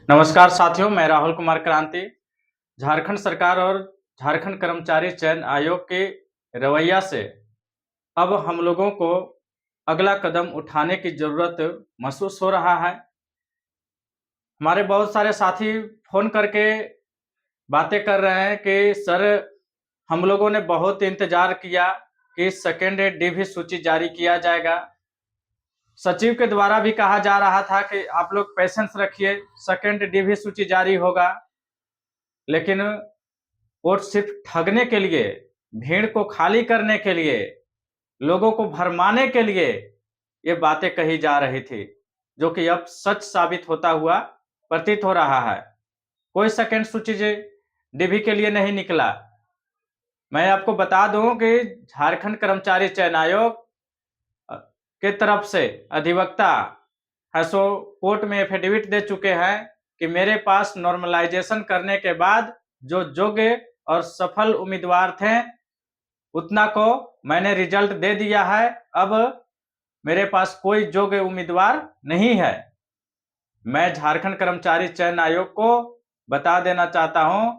नमस्कार साथियों, मैं राहुल कुमार क्रांति। झारखंड सरकार और झारखंड कर्मचारी चयन आयोग के रवैया से अब हम लोगों को अगला कदम उठाने की जरूरत महसूस हो रहा है। हमारे बहुत सारे साथी फोन करके बातें कर रहे हैं कि सर, हम लोगों ने बहुत इंतजार किया कि सेकेंड डीवी सूची जारी किया जाएगा। सचिव के द्वारा भी कहा जा रहा था कि आप लोग पेशेंस रखिए, सेकेंड डीवी सूची जारी होगा। लेकिन वोट सिर्फ ठगने के लिए, भीड़ को खाली करने के लिए, लोगों को भरमाने के लिए ये बातें कही जा रही थी, जो कि अब सच साबित होता हुआ प्रतीत हो रहा है। कोई सेकेंड सूची डीवी के लिए नहीं निकला। मैं आपको बता दूं कि झारखंड कर्मचारी चयन आयोग के तरफ से अधिवक्ता है सो कोर्ट में एफिडेविट दे चुके हैं कि मेरे पास नॉर्मलाइजेशन करने के बाद जो योग्य और सफल उम्मीदवार थे उतना को मैंने रिजल्ट दे दिया है। अब मेरे पास कोई योग्य उम्मीदवार नहीं है। मैं झारखंड कर्मचारी चयन आयोग को बता देना चाहता हूं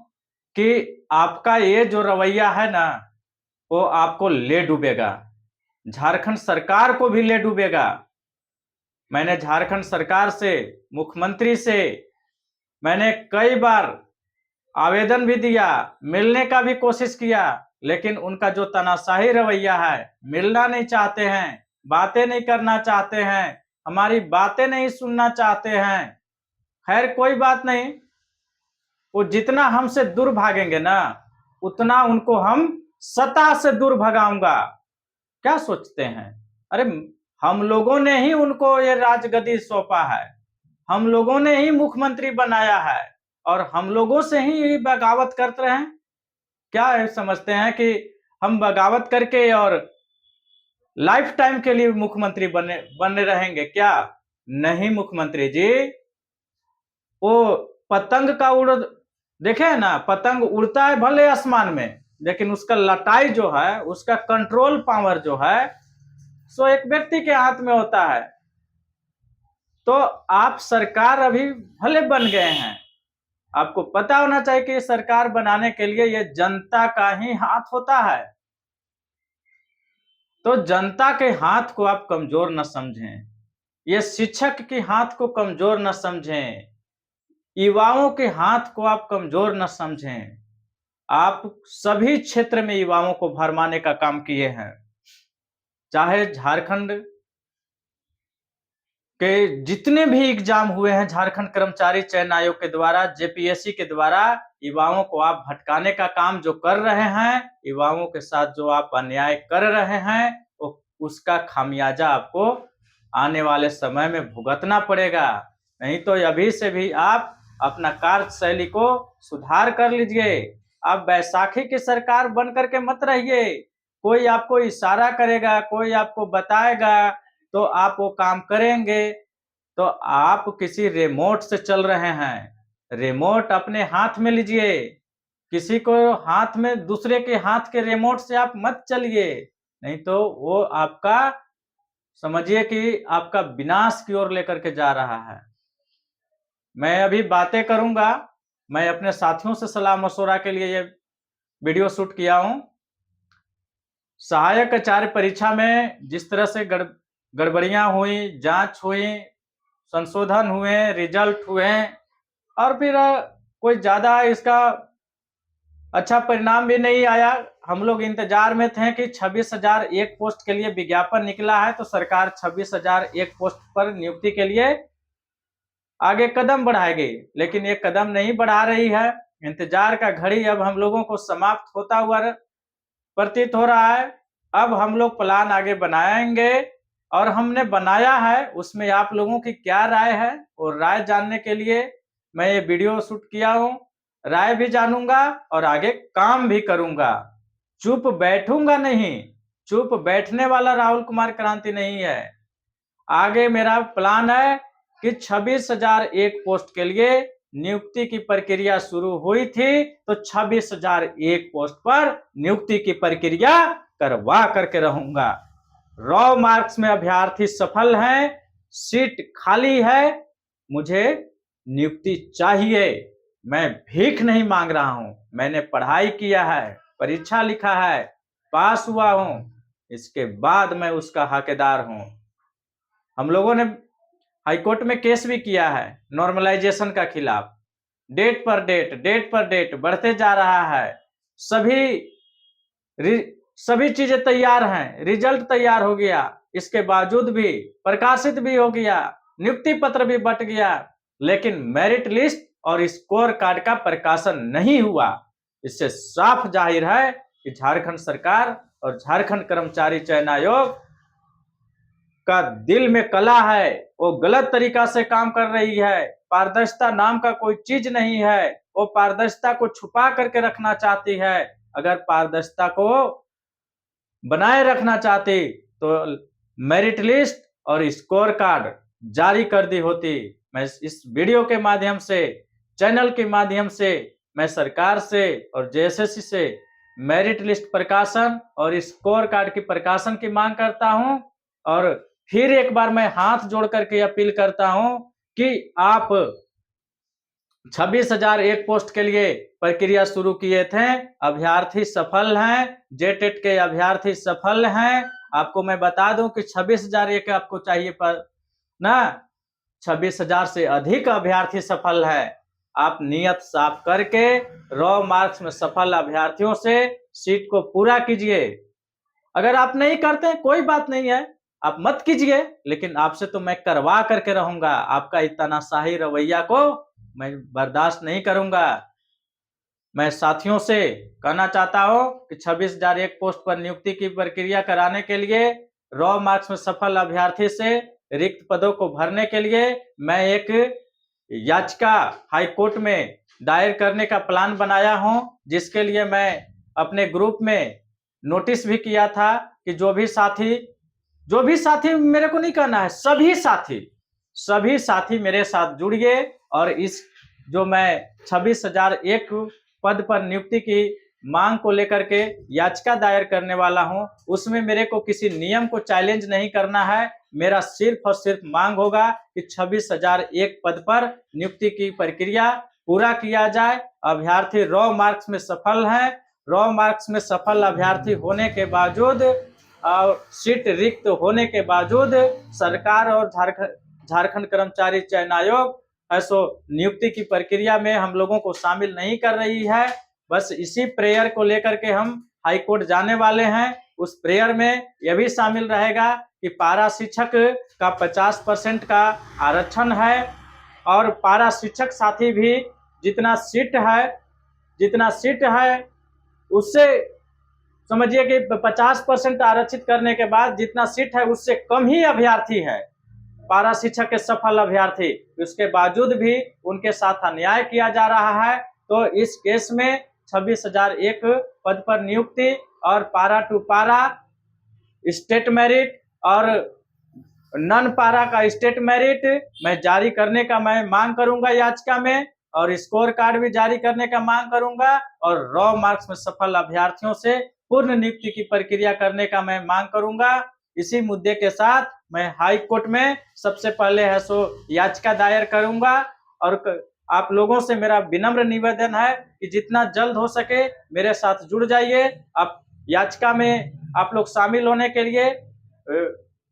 कि आपका ये जो रवैया है ना, वो आपको ले डूबेगा, झारखंड सरकार को भी ले डूबेगा। मैंने झारखंड सरकार से, मुख्यमंत्री से मैंने कई बार आवेदन भी दिया, मिलने का भी कोशिश किया, लेकिन उनका जो तानाशाही रवैया है, मिलना नहीं चाहते हैं, बातें नहीं करना चाहते हैं, हमारी बातें नहीं सुनना चाहते हैं। खैर कोई बात नहीं, वो जितना हमसे दूर भागेंगे ना, उतना उनको हम सत्ता से दूर भगाऊंगा। क्या सोचते हैं? अरे, हम लोगों ने ही उनको ये राजगद्दी सौंपा है, हम लोगों ने ही मुख्यमंत्री बनाया है और हम लोगों से ही बगावत करते रहे। क्या समझते हैं कि हम बगावत करके और लाइफ टाइम के लिए मुख्यमंत्री बने रहेंगे क्या? नहीं मुख्यमंत्री जी, वो पतंग का उड़ देखे है ना, पतंग उड़ता है भले आसमान में, लेकिन उसका लटाई जो है, उसका कंट्रोल पावर जो है, सो एक व्यक्ति के हाथ में होता है। तो आप सरकार अभी भले बन गए हैं, आपको पता होना चाहिए कि सरकार बनाने के लिए ये जनता का ही हाथ होता है। तो जनता के हाथ को आप कमजोर न समझें, ये शिक्षक के हाथ को कमजोर न समझें, युवाओं के हाथ को आप कमजोर न समझें। आप सभी क्षेत्र में युवाओं को भरमाने का काम किए हैं। चाहे झारखंड के जितने भी एग्जाम हुए हैं झारखंड कर्मचारी चयन आयोग के द्वारा, जेपीएससी के द्वारा, युवाओं को आप भटकाने का काम जो कर रहे हैं, युवाओं के साथ जो आप अन्याय कर रहे हैं, उसका खामियाजा आपको आने वाले समय में भुगतना पड़ेगा। नहीं तो अभी से भी आप अपना कार्यशैली को सुधार कर लीजिए। आप बैसाखी की सरकार बन करके मत रहिए। कोई आपको इशारा करेगा, कोई आपको बताएगा तो आप वो काम करेंगे। तो आप किसी रिमोट से चल रहे हैं, रिमोट अपने हाथ में लीजिए। किसी को हाथ में, दूसरे के हाथ के रिमोट से आप मत चलिए, नहीं तो वो आपका, समझिए कि आपका विनाश की ओर लेकर के जा रहा है। मैं अभी बातें करूंगा, मैं अपने साथियों से सलाह मशवरा के लिए ये वीडियो शूट किया हूं। सहायक आचार्य परीक्षा में जिस तरह से गड़बड़ियां हुई, जांच हुई, संशोधन हुए, रिजल्ट हुए और फिर कोई ज्यादा इसका अच्छा परिणाम भी नहीं आया। हम लोग इंतजार में थे कि 26,001 पोस्ट के लिए विज्ञापन निकला है, तो सरकार 26,001 पोस्ट पर नियुक्ति के लिए आगे कदम बढ़ाएगी, लेकिन ये कदम नहीं बढ़ा रही है। इंतजार का घड़ी अब हम लोगों को समाप्त होता हुआ प्रतीत हो रहा है। अब हम लोग प्लान आगे बनाएंगे और हमने बनाया है, उसमें आप लोगों की क्या राय है, और राय जानने के लिए मैं ये वीडियो शूट किया हूं। राय भी जानूंगा और आगे काम भी करूंगा। चुप बैठूंगा नहीं, चुप बैठने वाला राहुल कुमार क्रांति नहीं है। आगे मेरा प्लान है कि 26,001 पोस्ट के लिए नियुक्ति की प्रक्रिया शुरू हुई थी, तो 26,001 पोस्ट पर नियुक्ति की प्रक्रिया करवा करके रहूंगा। रॉ मार्क्स में अभ्यर्थी सफल हैं, सीट खाली है, मुझे नियुक्ति चाहिए। मैं भीख नहीं मांग रहा हूं, मैंने पढ़ाई किया है, परीक्षा लिखा है, पास हुआ हूं, इसके बाद मैं उसका हकदार हूं। हम लोगों ने हाईकोर्ट में केस भी किया है नॉर्मलाइजेशन का खिलाफ। डेट पर डेट बढ़ते जा रहा है। सभी चीजें तैयार हैं, रिजल्ट तैयार हो गया, इसके बावजूद भी प्रकाशित भी हो गया, नियुक्ति पत्र भी बंट गया, लेकिन मेरिट लिस्ट और स्कोर कार्ड का प्रकाशन नहीं हुआ। इससे साफ जाहिर है कि झारखंड सरकार और झारखंड कर्मचारी चयन आयोग का दिल में कला है, वो गलत तरीका से काम कर रही है। पारदर्शिता नाम का कोई चीज नहीं है, वो पारदर्शिता को छुपा करके रखना चाहती है। अगर पारदर्शिता को बनाए रखना चाहती तो मेरिट लिस्ट और स्कोर कार्ड जारी कर दी होती। मैं इस वीडियो के माध्यम से, चैनल के माध्यम से मैं सरकार से और जेएसएससी से मेरिट लिस्ट प्रकाशन और स्कोर कार्ड की प्रकाशन की मांग करता हूं। और फिर एक बार मैं हाथ जोड़ करके अपील करता हूं कि आप 26,001 पोस्ट के लिए प्रक्रिया शुरू किए थे, अभ्यर्थी सफल हैं, जेटेट के अभ्यर्थी सफल हैं। आपको मैं बता दूं कि 26,001 आपको चाहिए पर ना, 26,000 से अधिक अभ्यर्थी सफल है। आप नियत साफ करके रॉ मार्क्स में सफल अभ्यर्थियों से सीट को पूरा कीजिए। अगर आप नहीं करते कोई बात नहीं है, आप मत कीजिए, लेकिन आपसे तो मैं करवा करके रहूंगा। आपका इतना तानाशाही रवैया को मैं बर्दाश्त नहीं करूंगा। मैं साथियों से कहना चाहता हूं कि 26,001 पोस्ट पर नियुक्ति की प्रक्रिया कराने के लिए, रॉ मार्क्स में सफल अभ्यर्थी से रिक्त पदों को भरने के लिए मैं एक याचिका हाईकोर्ट में दायर करने का प्लान बनाया हूं, जिसके लिए मैं अपने ग्रुप में नोटिस भी किया था कि जो भी साथी मेरे को नहीं कहना है, सभी साथी मेरे साथ जुड़िए और इस जो मैं 26,001 पद पर नियुक्ति की मांग को लेकर के याचिका दायर करने वाला हूं, उसमें मेरे को किसी नियम को चैलेंज नहीं करना है। मेरा सिर्फ और सिर्फ मांग होगा कि 26,001 पद पर नियुक्ति की प्रक्रिया पूरा किया जाए। अभ्यर्थी रॉ मार्क्स में सफल हैं, रॉ मार्क्स में सफल अभ्यर्थी होने के बावजूद सीट रिक्त होने के बावजूद सरकार और झारखंड कर्मचारी चयन आयोग ऐसो नियुक्ति की प्रक्रिया में हम लोगों को शामिल नहीं कर रही है। बस इसी प्रेयर को लेकर के हम हाईकोर्ट जाने वाले हैं। उस प्रेयर में यह भी शामिल रहेगा कि पारा शिक्षक का 50% का आरक्षण है और पारा शिक्षक साथी भी जितना सीट है उससे समझिए कि 50% आरक्षित करने के बाद जितना सीट है उससे कम ही अभ्यर्थी है पारा शिक्षक के सफल अभ्यर्थी, उसके बावजूद भी उनके साथ अन्याय किया जा रहा है। तो इस केस में 26,001 पद पर नियुक्ति और पारा टू पारा स्टेट मेरिट और नन पारा का स्टेट मेरिट मैं जारी करने का मैं मांग करूंगा याचिका में, और स्कोर कार्ड भी जारी करने का मांग करूंगा और रॉ मार्क्स में सफल अभ्यर्थियों से पूर्ण नियुक्ति की प्रक्रिया करने का मैं मांग करूंगा। इसी मुद्दे के साथ मैं हाई कोर्ट में सबसे पहले है सो याचिका दायर करूंगा। और आप लोगों से मेरा विनम्र निवेदन है कि जितना जल्द हो सके मेरे साथ जुड़ जाइए। आप याचिका में आप लोग शामिल होने के लिए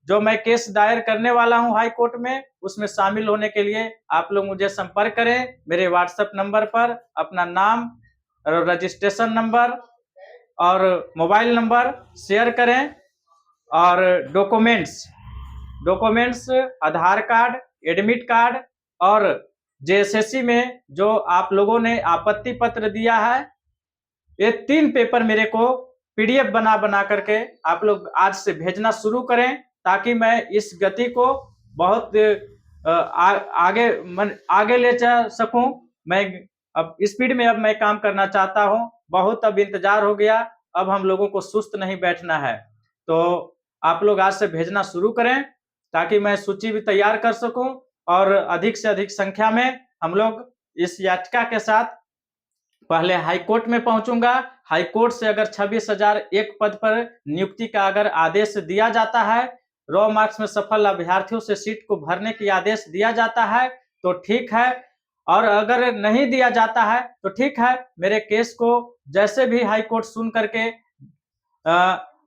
जो मैं केस दायर करने वाला हूं हाई कोर्ट में, उसमें शामिल होने के लिए आप लोग मुझे संपर्क करें। मेरे व्हाट्सएप नंबर पर अपना नाम, रजिस्ट्रेशन नंबर और मोबाइल नंबर शेयर करें और डॉक्यूमेंट्स आधार कार्ड, एडमिट कार्ड और जेएसएससी में जो आप लोगों ने आपत्ति पत्र दिया है, ये 3 पेपर मेरे को पीडीएफ बना करके आप लोग आज से भेजना शुरू करें, ताकि मैं इस गति को बहुत आगे ले जा सकूं। मैं अब स्पीड में अब मैं काम करना चाहता हूं। बहुत अब इंतजार हो गया, अब हम लोगों को सुस्त नहीं बैठना है। तो आप लोग आज से भेजना शुरू करें ताकि मैं सूची भी तैयार कर सकूं और अधिक से अधिक संख्या में हम लोग इस याचिका के साथ पहले हाई कोर्ट में पहुंचूंगा। हाई कोर्ट से अगर 26,001 पद पर नियुक्ति का अगर आदेश दिया जाता है, रॉ मार्क्स में सफल अभ्यर्थियों से सीट को भरने की आदेश दिया जाता है, तो ठीक है, और अगर नहीं दिया जाता है तो ठीक है, मेरे केस को जैसे भी हाई कोर्ट सुन करके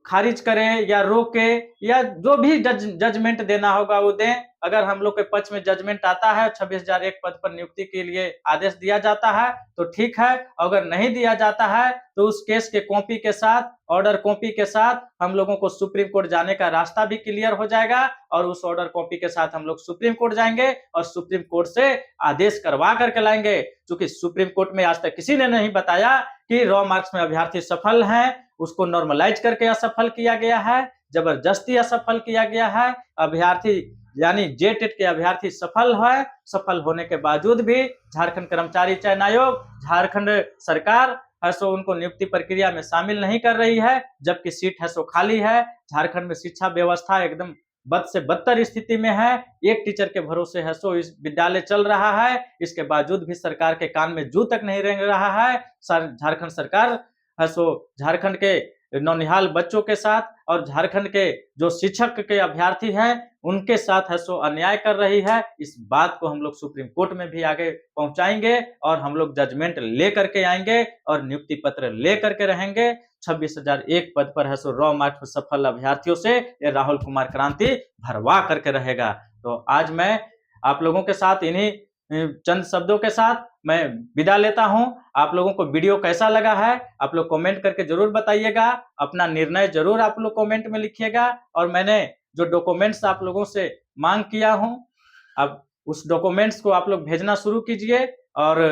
खारिज करे या रोके या जो भी जजमेंट देना होगा वो दें। अगर हम लोग के पक्ष में जजमेंट आता है 26,001 पद पर नियुक्ति के लिए आदेश दिया जाता है तो ठीक है, अगर नहीं दिया जाता है तो उस केस के कॉपी के साथ, ऑर्डर कॉपी के साथ हम लोगों को सुप्रीम कोर्ट जाने का रास्ता भी क्लियर हो जाएगा और उस ऑर्डर कॉपी के साथ हम लोग सुप्रीम कोर्ट जाएंगे और सुप्रीम कोर्ट से आदेश करवा करके लाएंगे। क्योंकि सुप्रीम कोर्ट में आज तक किसी ने नहीं बताया कि रॉ मार्क्स में अभ्यर्थी सफल हैं, उसको नॉर्मलाइज करके असफल किया गया है, जबरदस्ती असफल किया गया है। अभ्यर्थी यानी जे टेट के अभ्यर्थी सफल है, सफल होने के बावजूद भी झारखंड कर्मचारी चयन आयोग, झारखंड सरकार है सो उनको नियुक्ति प्रक्रिया में शामिल नहीं कर रही है, जबकि सीट है सो खाली है। झारखंड में शिक्षा व्यवस्था एकदम बद से बदतर स्थिति में है। एक टीचर के भरोसे है सो इस विद्यालय चल रहा है, इसके बावजूद भी सरकार के कान में जू तक नहीं रेंग रहा है। झारखंड सरकार है सो झारखंड के नौनिहाल बच्चों के साथ और झारखंड के जो शिक्षक के अभ्यर्थी हैं उनके साथ है सो अन्याय कर रही है। इस बात को हम लोग सुप्रीम कोर्ट में भी आगे पहुंचाएंगे और हम लोग जजमेंट ले करके आएंगे और नियुक्ति पत्र ले करके रहेंगे। 26,001 पद पर है सो रॉ मार्क्स में सफल अभ्यर्थियों से ये राहुल कुमार क्रांति भरवा करके रहेगा। तो आज मैं आप लोगों के साथ इन्हीं चंद शब्दों के साथ मैं विदा लेता हूं। आप लोगों को वीडियो कैसा लगा है आप लोग कमेंट करके जरूर बताइएगा, अपना निर्णय जरूर आप लोग कमेंट में लिखिएगा और मैंने जो डॉक्यूमेंट्स आप लोगों से मांग किया हूं अब उस डॉक्यूमेंट्स को आप लोग भेजना शुरू कीजिए और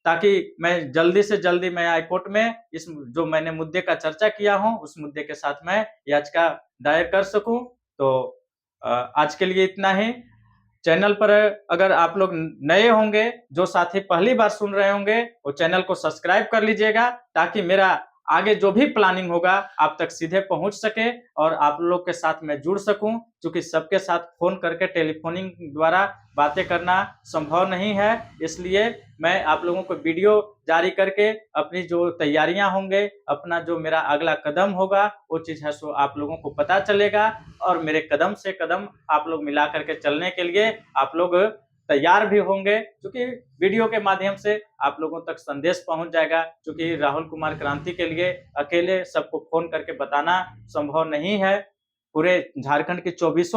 ताकि मैं जल्दी से जल्दी मैं हाई कोर्ट में इस जो मैंने मुद्दे का चर्चा किया हूं उस मुद्दे के साथ मैं याचिका दायर कर सकूं। तो आज के लिए इतना ही। चैनल पर अगर आप लोग नए होंगे, जो साथी पहली बार सुन रहे होंगे, वो चैनल को सब्सक्राइब कर लीजिएगा ताकि मेरा आगे जो भी प्लानिंग होगा आप तक सीधे पहुंच सके और आप लोग के साथ मैं जुड़ सकूं। क्योंकि सबके साथ फोन करके टेलीफोनिंग द्वारा बातें करना संभव नहीं है, इसलिए मैं आप लोगों को वीडियो जारी करके अपनी जो तैयारियां होंगे, अपना जो मेरा अगला कदम होगा वो चीज है सो आप लोगों को पता चलेगा और मेरे कदम से कदम आप लोग मिला करके चलने के लिए आप लोग तैयार भी होंगे। क्योंकि वीडियो के माध्यम से आप लोगों तक संदेश पहुंच जाएगा। क्योंकि राहुल कुमार क्रांति के लिए अकेले सबको फोन करके बताना संभव नहीं है। पूरे झारखंड के 24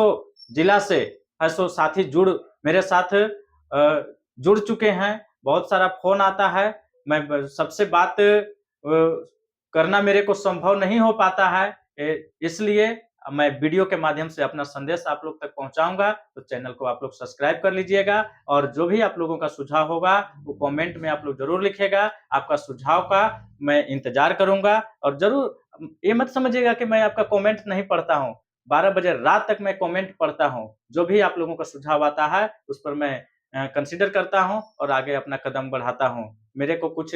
जिला से है सो साथी मेरे साथ जुड़ चुके हैं। बहुत सारा फोन आता है, मैं सबसे बात करना मेरे को संभव नहीं हो पाता है, इसलिए मैं वीडियो के माध्यम से अपना संदेश आप लोग तक पहुंचाऊंगा। तो चैनल को आप लोग सब्सक्राइब कर लीजिएगा और जो भी आप लोगों का सुझाव होगा वो कमेंट में आप लोग जरूर लिखिएगा। आपका सुझाव का मैं इंतजार करूंगा और जरूर ये मत समझिएगा कि मैं आपका कमेंट नहीं पढ़ता हूं। 12 बजे रात तक मैं कमेंट पढ़ता हूं। जो भी आप लोगों का सुझाव आता है उस पर मैं कंसीडर करता हूं और आगे अपना कदम बढ़ाता हूं। मेरे को कुछ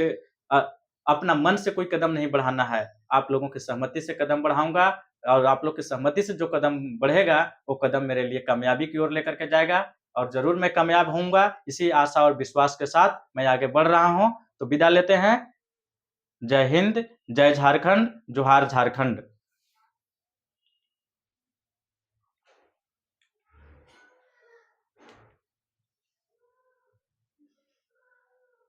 अपना मन से कोई कदम नहीं बढ़ाना है, आप लोगों की सहमति से कदम बढ़ाऊंगा और आप लोग की सहमति से जो कदम बढ़ेगा वो कदम मेरे लिए कामयाबी की ओर लेकर के जाएगा और जरूर मैं कामयाब होऊंगा। इसी आशा और विश्वास के साथ मैं आगे बढ़ रहा हूं। तो विदा लेते हैं। जय हिंद, जय झारखंड, जोहार झारखंड।